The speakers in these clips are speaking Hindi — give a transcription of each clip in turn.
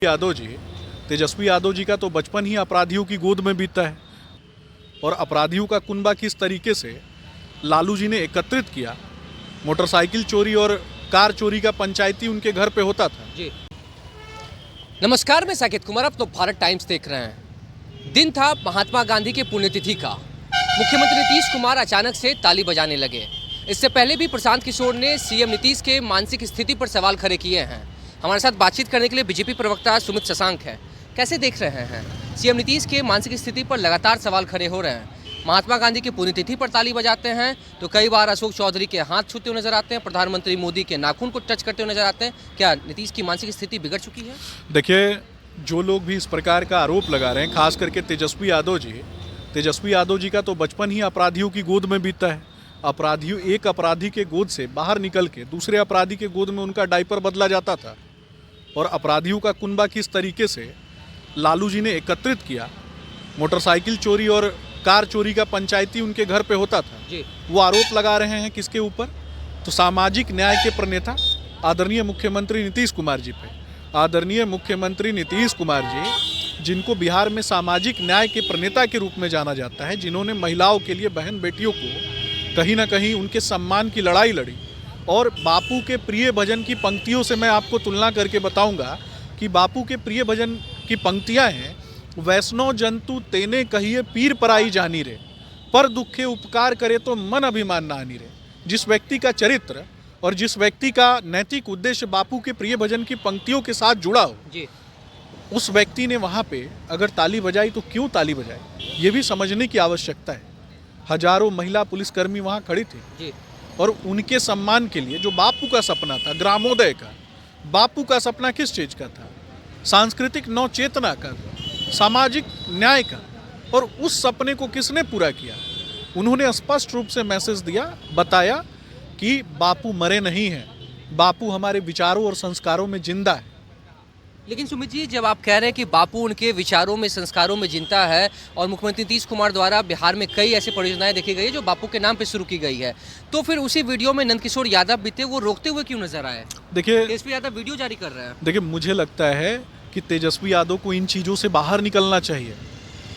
यादव जी, तेजस्वी यादव जी का तो बचपन ही अपराधियों की गोद में बीता है और अपराधियों का कुनबा किस तरीके से लालू जी ने एकत्रित किया। मोटरसाइकिल चोरी और कार चोरी का पंचायती उनके घर पे होता था। जी नमस्कार, मैं साकेत कुमार, आप तो भारत टाइम्स देख रहे हैं। दिन था महात्मा गांधी के पुण्यतिथि का। मुख्यमंत्री नीतीश कुमार अचानक से ताली बजाने लगे। इससे पहले भी प्रशांत किशोर ने सीएम नीतीश के मानसिक स्थिति पर सवाल खड़े किए हैं। हमारे साथ बातचीत करने के लिए बीजेपी प्रवक्ता सुमित शशांक है। कैसे देख रहे हैं सीएम नीतीश के मानसिक स्थिति पर लगातार सवाल खड़े हो रहे हैं। महात्मा गांधी की पुण्यतिथि पर ताली बजाते हैं तो कई बार अशोक चौधरी के हाथ छूते हुए नजर आते हैं, प्रधानमंत्री मोदी के नाखून को टच करते हुए नजर आते हैं। क्या नीतीश की मानसिक स्थिति बिगड़ चुकी है? देखिए, जो लोग भी इस प्रकार का आरोप लगा रहे हैं, खास करके तेजस्वी यादव जी का तो बचपन ही अपराधियों की गोद में बीता है। एक अपराधी के गोद से बाहर निकल के दूसरे अपराधी के गोद में उनका डायपर बदला जाता था और अपराधियों का कुनबा किस तरीके से लालू जी ने एकत्रित किया। मोटरसाइकिल चोरी और कार चोरी का पंचायती उनके घर पे होता था जी। वो आरोप लगा रहे हैं किसके ऊपर? तो सामाजिक न्याय के प्रणेता आदरणीय मुख्यमंत्री नीतीश कुमार जी पे। आदरणीय मुख्यमंत्री नीतीश कुमार जी, जिनको बिहार में सामाजिक न्याय के प्रणेता के रूप में जाना जाता है, जिन्होंने महिलाओं के लिए, बहन बेटियों को कहीं ना कहीं उनके सम्मान की लड़ाई लड़ी। और बापू के प्रिय भजन की पंक्तियों से मैं आपको तुलना करके बताऊंगा कि बापू के प्रिय भजन की पंक्तियां हैं, वैष्णव जंतु तेने कहिए पीर पराई जानी रे, पर दुखे उपकार करे तो मन अभिमान ना आनी रे। जिस व्यक्ति का चरित्र और जिस व्यक्ति का नैतिक उद्देश्य बापू के प्रिय भजन की पंक्तियों के साथ जुड़ा हो जी। उस व्यक्ति ने वहाँ पे अगर ताली बजाई तो क्यों ताली बजाई, ये भी समझने की आवश्यकता है। हजारों महिला पुलिसकर्मी वहाँ खड़ी थी जी। और उनके सम्मान के लिए जो बापू का सपना था, ग्रामोदय का, बापू का सपना किस चीज़ का था? सांस्कृतिक नवचेतना का, सामाजिक न्याय का। और उस सपने को किसने पूरा किया? उन्होंने स्पष्ट रूप से मैसेज दिया, बताया कि बापू मरे नहीं हैं, बापू हमारे विचारों और संस्कारों में जिंदा है। लेकिन सुमित जी, जब आप कह रहे हैं कि बापू उनके विचारों में, संस्कारों में जिंदा है और मुख्यमंत्री नीतीश कुमार द्वारा बिहार में कई ऐसी परियोजनाएं देखी गई है जो बापू के नाम पे शुरू की गई है, तो फिर उसी वीडियो में नंदकिशोर यादव भी थे, वो रोकते हुए क्यों नजर आए? देखिए, तेजस्वी यादव वीडियो जारी कर रहे हैं। देखिए, मुझे लगता है कि तेजस्वी यादव को इन चीज़ों से बाहर निकलना चाहिए।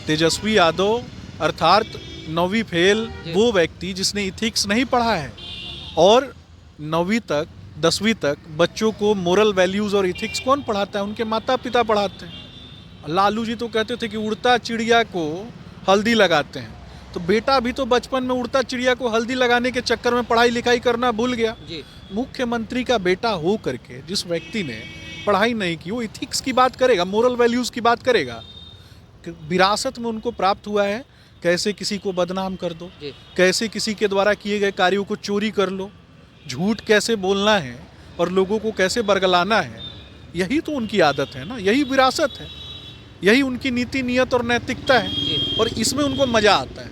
तेजस्वी यादव अर्थात 9वीं फेल वो व्यक्ति जिसने इथिक्स नहीं पढ़ा है और 9वीं तक, 10वीं तक बच्चों को मोरल वैल्यूज़ और इथिक्स कौन पढ़ाता है? उनके माता पिता पढ़ाते हैं। लालू जी तो कहते थे कि उड़ता चिड़िया को हल्दी लगाते हैं, तो बेटा भी तो बचपन में उड़ता चिड़िया को हल्दी लगाने के चक्कर में पढ़ाई लिखाई करना भूल गया। मुख्यमंत्री का बेटा हो करके जिस व्यक्ति ने पढ़ाई नहीं की, वो इथिक्स की बात करेगा, मोरल वैल्यूज़ की बात करेगा। विरासत में उनको प्राप्त हुआ है कैसे किसी को बदनाम कर दो, कैसे किसी के द्वारा किए गए कार्यों को चोरी कर लो, झूठ कैसे बोलना है और लोगों को कैसे बरगलाना है। यही तो उनकी आदत है ना, यही विरासत है, यही उनकी नीति, नियत और नैतिकता है और इसमें उनको मज़ा आता है।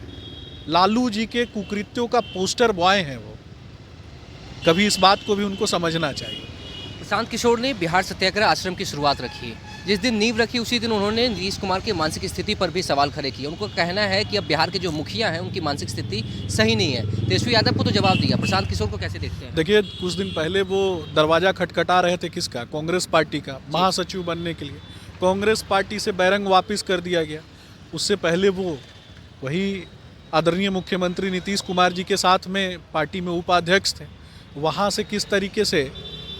लालू जी के कुकृत्यों का पोस्टर बॉय हैं वो। कभी इस बात को भी उनको समझना चाहिए। प्रशांत किशोर ने बिहार सत्याग्रह आश्रम की शुरुआत रखी। जिस दिन नींव रखी उसी दिन उन्होंने नीतीश कुमार की मानसिक स्थिति पर भी सवाल खड़े किए। उनको कहना है कि अब बिहार के जो मुखिया हैं उनकी मानसिक स्थिति सही नहीं है। तेजस्वी यादव को तो जवाब दिया, प्रशांत किशोर को कैसे देखते हैं? देखिए, कुछ दिन पहले वो दरवाज़ा खटखटा रहे थे, किसका? कांग्रेस पार्टी का, महासचिव बनने के लिए। कांग्रेस पार्टी से बैरंग वापस कर दिया गया। उससे पहले वो वही आदरणीय मुख्यमंत्री नीतीश कुमार जी के साथ में पार्टी में उपाध्यक्ष थे। वहाँ से किस तरीके से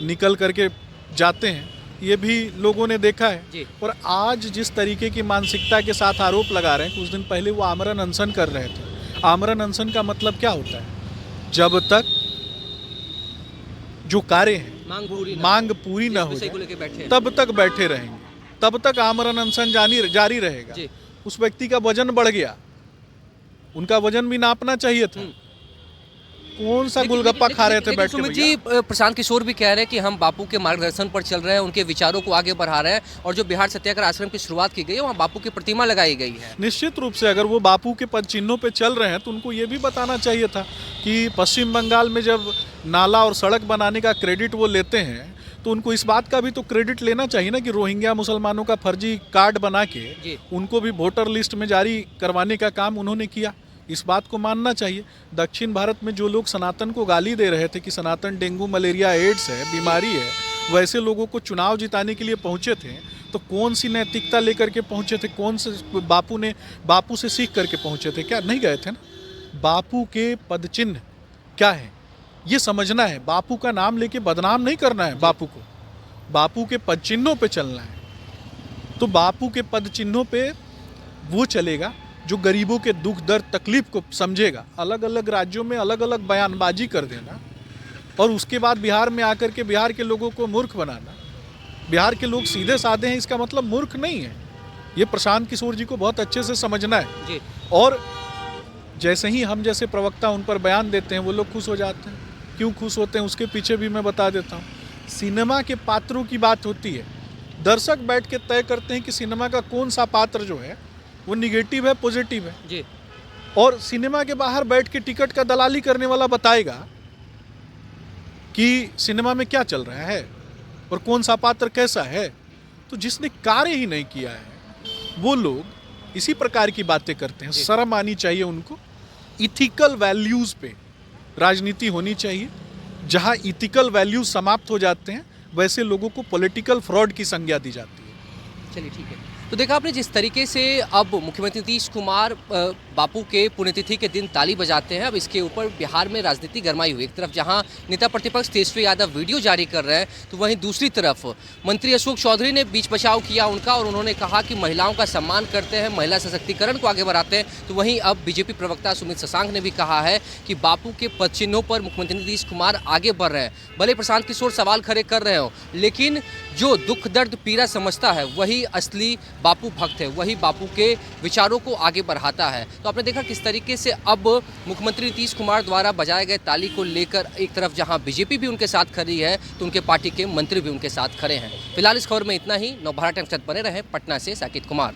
निकल करके जाते हैं ये भी लोगों ने देखा है। और आज जिस तरीके की मानसिकता के साथ आरोप लगा रहे हैं, कुछ दिन पहले वो आमरण अनशन कर रहे थे। आमरण अनशन का मतलब क्या होता है? जब तक जो कार्य है मांग पूरी ना हो जाए तब तक बैठे रहेंगे, तब तक आमरण अनशन जारी रहेगा। उस व्यक्ति का वजन बढ़ गया, उनका वजन भी नापना चाहिए था। कौन सा गोलगप्पा खा रहे थे बैठ के? सुमित जी, प्रशांत किशोर भी कह रहे हैं कि हम बापू के मार्गदर्शन पर चल रहे हैं, उनके विचारों को आगे बढ़ा रहे हैं और जो बिहार सत्याग्रह आश्रम की शुरुआत की गई है वहाँ बापू की प्रतिमा लगाई गई है। निश्चित रूप से अगर वो बापू के पद चिन्हों पे चल रहे हैं तो उनको ये भी बताना चाहिए था कि पश्चिम बंगाल में जब नाला और सड़क बनाने का क्रेडिट वो लेते हैं तो उनको इस बात का भी तो क्रेडिट लेना चाहिए ना कि रोहिंग्या मुसलमानों का फर्जी कार्ड बना के उनको भी वोटर लिस्ट में जारी करवाने का काम उन्होंने किया। इस बात को मानना चाहिए। दक्षिण भारत में जो लोग सनातन को गाली दे रहे थे कि सनातन डेंगू, मलेरिया, एड्स है, बीमारी है, वैसे लोगों को चुनाव जिताने के लिए पहुंचे थे, तो कौन सी नैतिकता लेकर के पहुंचे थे, कौन से बापू से सीख करके पहुंचे थे? क्या नहीं गए थे ना। बापू के पदचिन्ह क्या है ये समझना है, बापू का नाम लेके बदनाम नहीं करना है बापू को, बापू के पद चिन्हों पे चलना है। तो बापू के पद चिन्हों पे वो चलेगा जो गरीबों के दुख दर्द तकलीफ को समझेगा। अलग अलग राज्यों में अलग अलग बयानबाजी कर देना और उसके बाद बिहार में आकर के बिहार के लोगों को मूर्ख बनाना। बिहार के लोग सीधे साधे हैं इसका मतलब मूर्ख नहीं है। ये प्रशांत किशोर जी को बहुत अच्छे से समझना है जी। और जैसे ही हम जैसे प्रवक्ता उन पर बयान देते हैं वो लोग खुश हो जाते हैं। क्यों खुश होते हैं उसके पीछे भी मैं बता देता हूँ। सिनेमा के पात्रों की बात होती है, दर्शक बैठ के तय करते हैं कि सिनेमा का कौन सा पात्र जो है वो निगेटिव है पॉजिटिव है जी। और सिनेमा के बाहर बैठ के टिकट का दलाली करने वाला बताएगा कि सिनेमा में क्या चल रहा है और कौन सा पात्र कैसा है। तो जिसने कार्य ही नहीं किया है वो लोग इसी प्रकार की बातें करते हैं। शर्म आनी चाहिए उनको। इथिकल वैल्यूज़ पे राजनीति होनी चाहिए। जहां इथिकल वैल्यूज समाप्त हो जाते हैं वैसे लोगों को पॉलिटिकल फ्रॉड की संज्ञा दी जाती है। चलिए ठीक है। तो देखा आपने जिस तरीके से अब मुख्यमंत्री नीतीश कुमार बापू के पुण्यतिथि के दिन ताली बजाते हैं, अब इसके ऊपर बिहार में राजनीति गरमाई हुई। एक तरफ जहां नेता प्रतिपक्ष तेजस्वी यादव वीडियो जारी कर रहे हैं तो वहीं दूसरी तरफ मंत्री अशोक चौधरी ने बीच बचाव किया उनका और उन्होंने कहा कि महिलाओं का सम्मान करते हैं, महिला सशक्तिकरण को आगे बढ़ाते हैं। तो वहीं अब बीजेपी प्रवक्ता सुमित शशांक ने भी कहा है कि बापू के पद चिन्हों पर मुख्यमंत्री नीतीश कुमार आगे बढ़ रहे हैं। भले प्रशांत किशोर सवाल खड़े कर रहे हो, लेकिन जो दुख दर्द पीड़ा समझता है वही असली बापू भक्त है, वही बापू के विचारों को आगे बढ़ाता है। तो आपने देखा किस तरीके से अब मुख्यमंत्री नीतीश कुमार द्वारा बजाए गए ताली को लेकर एक तरफ जहां बीजेपी भी उनके साथ खड़ी है तो उनके पार्टी के मंत्री भी उनके साथ खड़े हैं। फिलहाल इस खबर में इतना ही। नवभारत टाइम्स के साथ बने रहे। पटना से साकिब कुमार।